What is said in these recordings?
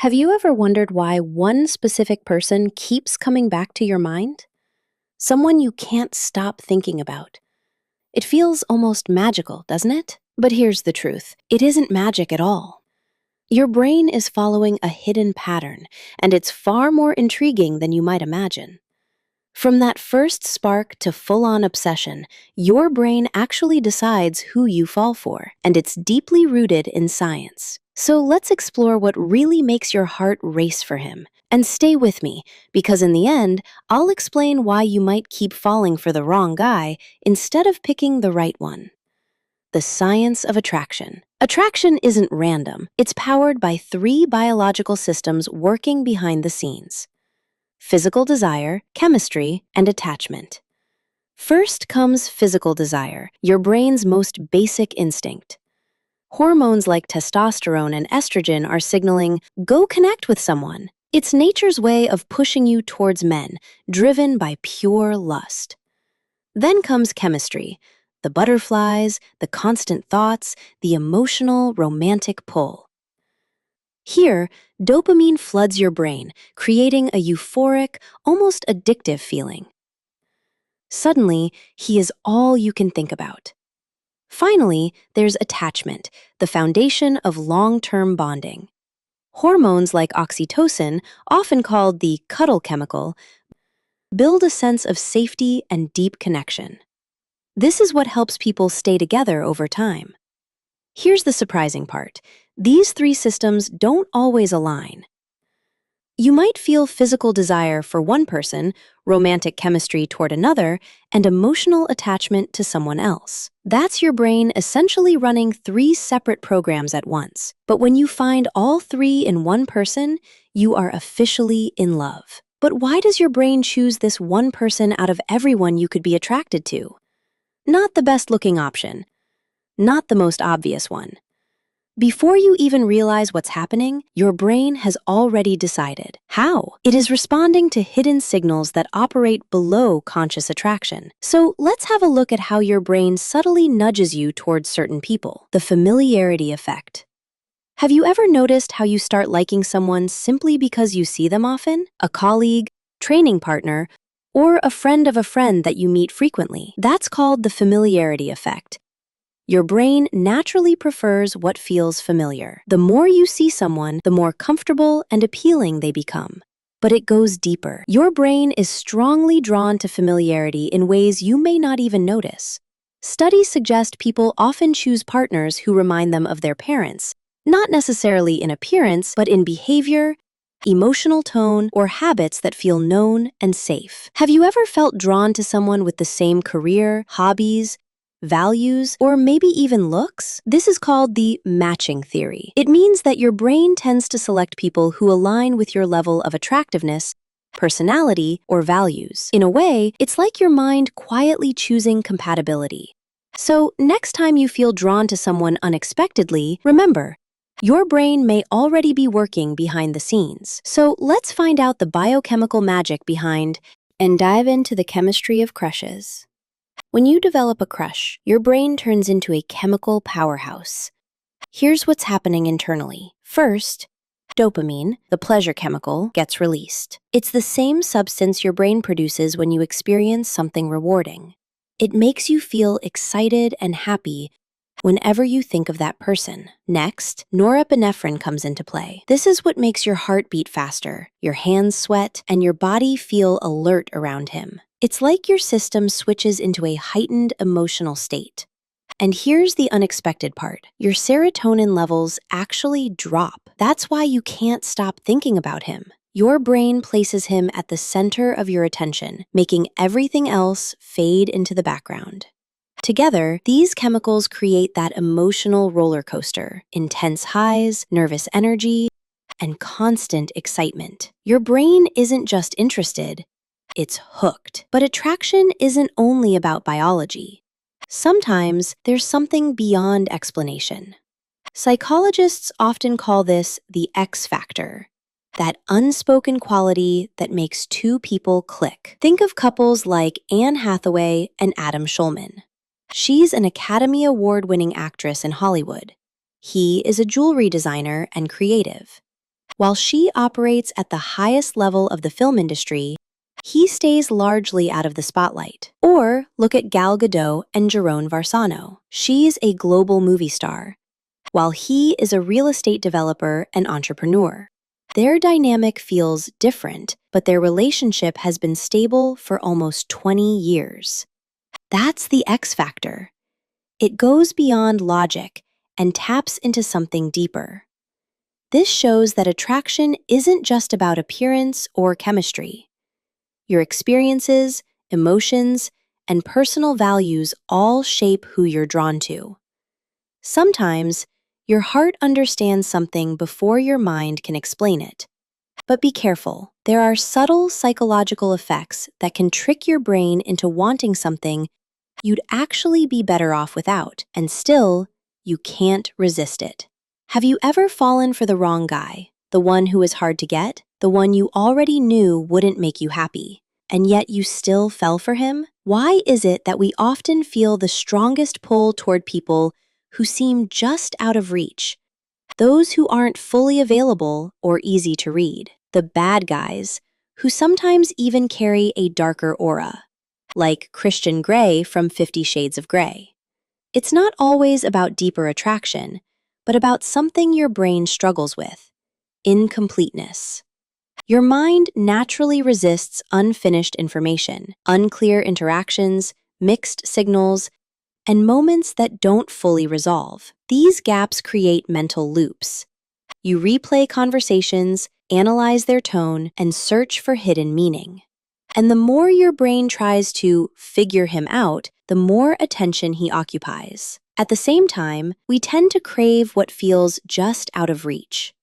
Have you ever wondered why one specific person keeps coming back to your mind? Someone you can't stop thinking about. It feels almost magical, doesn't it? But here's the truth. It isn't magic at all. Your brain is following a hidden pattern, and it's far more intriguing than you might imagine. From that first spark to full-on obsession, your brain actually decides who you fall for, and it's deeply rooted in science. So let's explore what really makes your heart race for him. And stay with me, because in the end, I'll explain why you might keep falling for the wrong guy instead of picking the right one. The science of attraction. Attraction isn't random. It's powered by three biological systems working behind the scenes: physical desire, chemistry, and attachment. First comes physical desire, your brain's most basic instinct. Hormones like testosterone and estrogen are signaling, go connect with someone. It's nature's way of pushing you towards men, driven by pure lust. Then comes chemistry, the butterflies, the constant thoughts, the emotional, romantic pull. Here, dopamine floods your brain, creating a euphoric, almost addictive feeling. Suddenly, he is all you can think about. Finally, there's attachment, the foundation of long-term bonding. Hormones like oxytocin, often called the cuddle chemical, build a sense of safety and deep connection. This is what helps people stay together over time. Here's the surprising part. These three systems don't always align. You might feel physical desire for one person, romantic chemistry toward another, and emotional attachment to someone else. That's your brain essentially running three separate programs at once. But when you find all three in one person, you are officially in love. But why does your brain choose this one person out of everyone you could be attracted to? Not the best-looking option. Not the most obvious one. Before you even realize what's happening, your brain has already decided. How? It is responding to hidden signals that operate below conscious attraction. So let's have a look at how your brain subtly nudges you towards certain people. The familiarity effect. Have you ever noticed how you start liking someone simply because you see them often? A colleague, training partner, or a friend of a friend that you meet frequently? That's called the familiarity effect. Your brain naturally prefers what feels familiar. The more you see someone, the more comfortable and appealing they become. But it goes deeper. Your brain is strongly drawn to familiarity in ways you may not even notice. Studies suggest people often choose partners who remind them of their parents, not necessarily in appearance, but in behavior, emotional tone, or habits that feel known and safe. Have you ever felt drawn to someone with the same career, hobbies, values, or maybe even looks? This is called the matching theory. It means that your brain tends to select people who align with your level of attractiveness, personality, or values. In a way, it's like your mind quietly choosing compatibility. So, next time you feel drawn to someone unexpectedly, remember, your brain may already be working behind the scenes. So, let's find out the biochemical magic behind and dive into the chemistry of crushes. When you develop a crush, your brain turns into a chemical powerhouse. Here's what's happening internally. First, dopamine, the pleasure chemical, gets released. It's the same substance your brain produces when you experience something rewarding. It makes you feel excited and happy whenever you think of that person. Next, norepinephrine comes into play. This is what makes your heart beat faster, your hands sweat, and your body feel alert around him. It's like your system switches into a heightened emotional state. And here's the unexpected part. Your serotonin levels actually drop. That's why you can't stop thinking about him. Your brain places him at the center of your attention, making everything else fade into the background. Together, these chemicals create that emotional roller coaster, intense highs, nervous energy, and constant excitement. Your brain isn't just interested, it's hooked. But attraction isn't only about biology. Sometimes there's something beyond explanation. Psychologists often call this the X factor, that unspoken quality that makes two people click. Think of couples like Anne Hathaway and Adam Schulman. She's an Academy Award-winning actress in Hollywood. He is a jewelry designer and creative. While she operates at the highest level of the film industry, he stays largely out of the spotlight. Or look at Gal Gadot and Jeroen Varsano. She's a global movie star, while he is a real estate developer and entrepreneur. Their dynamic feels different, but their relationship has been stable for almost 20 years. That's the X factor. It goes beyond logic and taps into something deeper. This shows that attraction isn't just about appearance or chemistry. Your experiences, emotions, and personal values all shape who you're drawn to. Sometimes, your heart understands something before your mind can explain it. But be careful. There are subtle psychological effects that can trick your brain into wanting something you'd actually be better off without, and still, you can't resist it. Have you ever fallen for the wrong guy? The one who is hard to get? The one you already knew wouldn't make you happy? And yet you still fell for him? Why is it that we often feel the strongest pull toward people who seem just out of reach? Those who aren't fully available or easy to read. The bad guys, who sometimes even carry a darker aura, like Christian Grey from 50 Shades of Grey. It's not always about deeper attraction, but about something your brain struggles with: incompleteness. Your mind naturally resists unfinished information, unclear interactions, mixed signals, and moments that don't fully resolve. These gaps create mental loops. You replay conversations, analyze their tone, and search for hidden meaning. And the more your brain tries to figure him out, the more attention he occupies. At the same time, we tend to crave what feels just out of reach.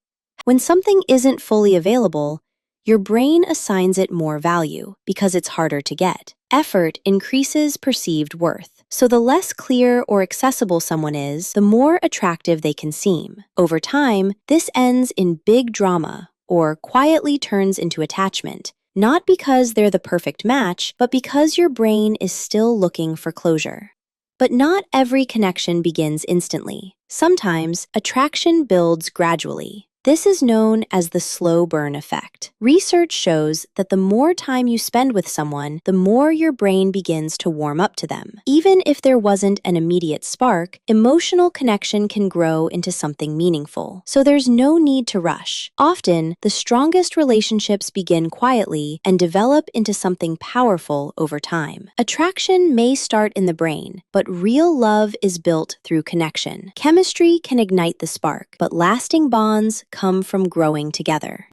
When something isn't fully available, your brain assigns it more value because it's harder to get. Effort increases perceived worth. So the less clear or accessible someone is, the more attractive they can seem. Over time, this ends in big drama or quietly turns into attachment, not because they're the perfect match, but because your brain is still looking for closure. But not every connection begins instantly. Sometimes, attraction builds gradually. This is known as the slow burn effect. Research shows that the more time you spend with someone, the more your brain begins to warm up to them. Even if there wasn't an immediate spark, emotional connection can grow into something meaningful. So there's no need to rush. Often, the strongest relationships begin quietly and develop into something powerful over time. Attraction may start in the brain, but real love is built through connection. Chemistry can ignite the spark, but lasting bonds come from growing together.